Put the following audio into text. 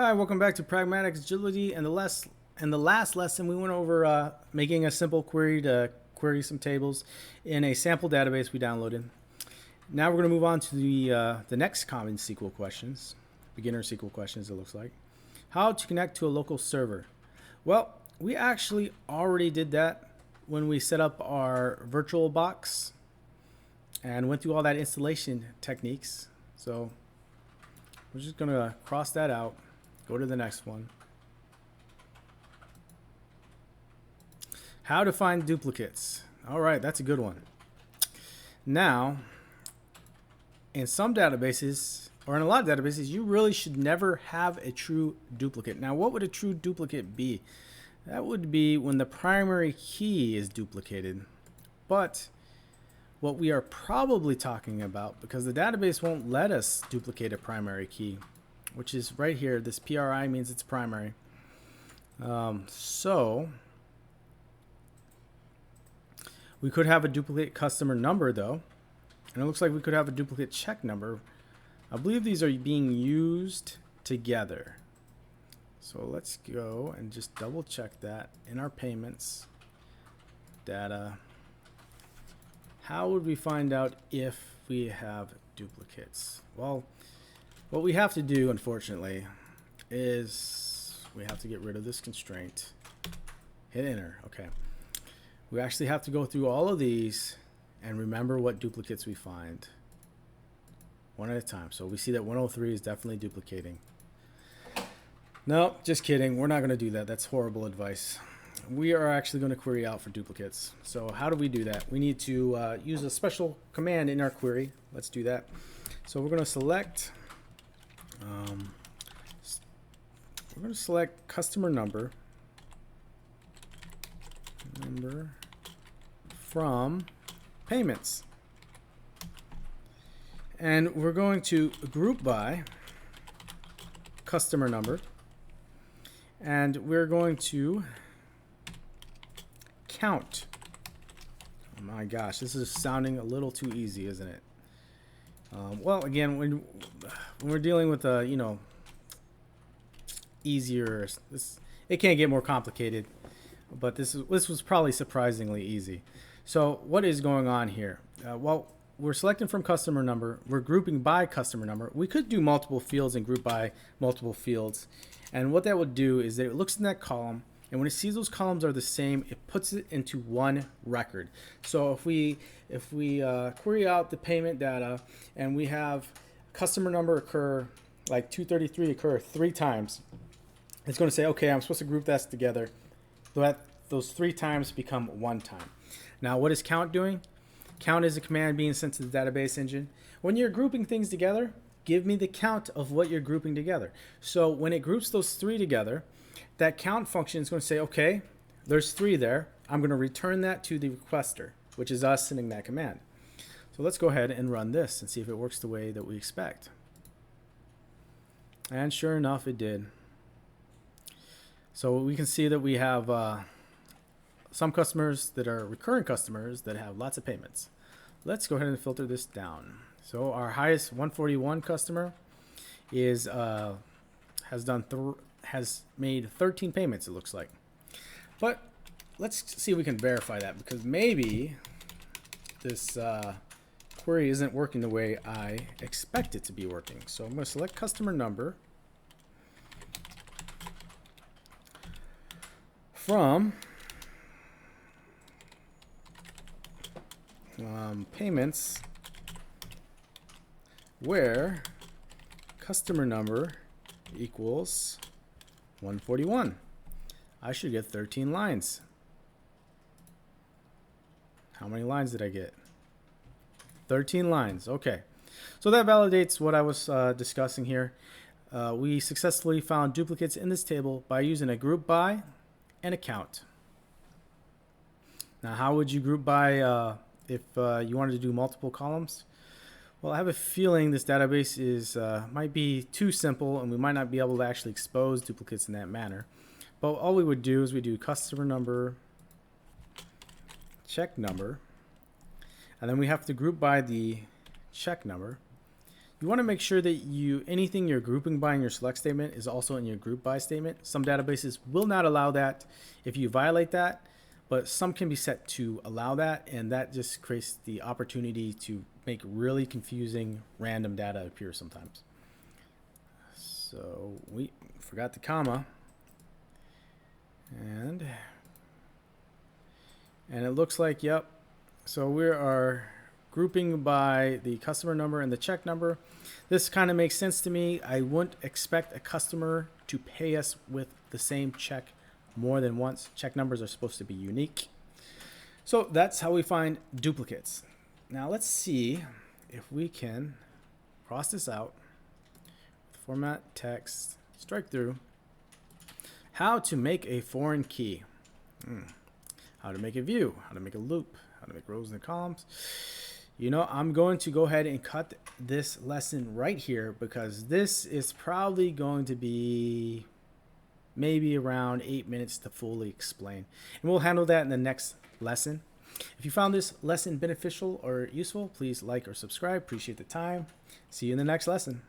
Hi, welcome back to Pragmatic Agility. And the last lesson, we went over making a simple query to query some tables in a sample database we downloaded. Now we're going to move on to the next common SQL questions, beginner SQL questions. It looks like how to connect to a local server. Well, we actually already did that when we set up our virtual box and went through all that installation techniques. So we're just going to cross that out. Go to the next one. How to find duplicates. All right, that's a good one. Now, in some databases, or in a lot of databases, you really should never have a true duplicate. Now, what would a true duplicate be? That would be when the primary key is duplicated. But what we are probably talking about, because the database won't let us duplicate a primary key, which is right here. This PRI means it's primary. So we could have a duplicate customer number though, and it looks like we could have a duplicate check number. I believe these are being used together. So let's go and just double check that in our payments data. How would we find out if we have duplicates? Well, what we have to do, unfortunately, is we have to get rid of this constraint. Hit enter. Okay. We actually have to go through all of these and remember what duplicates we find one at a time. So we see that 103 is definitely duplicating. No, just kidding. We're not going to do that. That's horrible advice. We are actually going to query out for duplicates. So how do we do that? We need to use a special command in our query. Let's do that. So we're going to select customer number from payments, and we're going to group by customer number, and we're going to count. Oh my gosh, this is sounding a little too easy, isn't it? Well, again, when we're dealing with easier, it can't get more complicated, but this was probably surprisingly easy. So what is going on here? Well, we're selecting from customer number. We're grouping by customer number. We could do multiple fields and group by multiple fields, and what that would do is that it looks in that column, and when it sees those columns are the same, it puts it into one record. So if we query out the payment data and we have customer number occur, like 233 occur 3 times, it's going to say, okay, I'm supposed to group that together. Those 3 times become 1 time. Now, what is count doing? Count is a command being sent to the database engine. When you're grouping things together, give me the count of what you're grouping together. So when it groups those 3 together, that count function is going to say, okay, there's 3 there. I'm going to return that to the requester, which is us sending that command. So let's go ahead and run this and see if it works the way that we expect. And sure enough, it did. So we can see that we have some customers that are recurring customers that have lots of payments. Let's go ahead and filter this down. So our highest 141 customer is has made 13 payments, it looks like. But let's see if we can verify that, because maybe this query isn't working the way I expect it to be working. So I'm going to select customer number from payments where customer number equals 141. I should get 13 lines. How many lines did I get? 13 lines. Okay. So that validates what I was discussing here. We successfully found duplicates in this table by using a group by and a count. Now, how would you group by if you wanted to do multiple columns? Well, I have a feeling this database might be too simple, and we might not be able to actually expose duplicates in that manner. But all we would do is we do customer number, check number, and then we have to group by the check number. You want to make sure that anything you're grouping by in your select statement is also in your group by statement. Some databases will not allow that if you violate that, but some can be set to allow that, and that just creates the opportunity to make really confusing random data appear sometimes. So we forgot the comma, and it looks like, yep. So we are grouping by the customer number and the check number. This kind of makes sense to me. I wouldn't expect a customer to pay us with the same check more than once. Check numbers are supposed to be unique. So that's how we find duplicates. Now let's see if we can cross this out. Format text, strike through. How to make a foreign key. How to make a view, how to make a loop, how to make rows and columns. You know, I'm going to go ahead and cut this lesson right here because this is probably going to be maybe around 8 minutes to fully explain. And we'll handle that in the next lesson. If you found this lesson beneficial or useful, please like or subscribe. Appreciate the time. See you in the next lesson.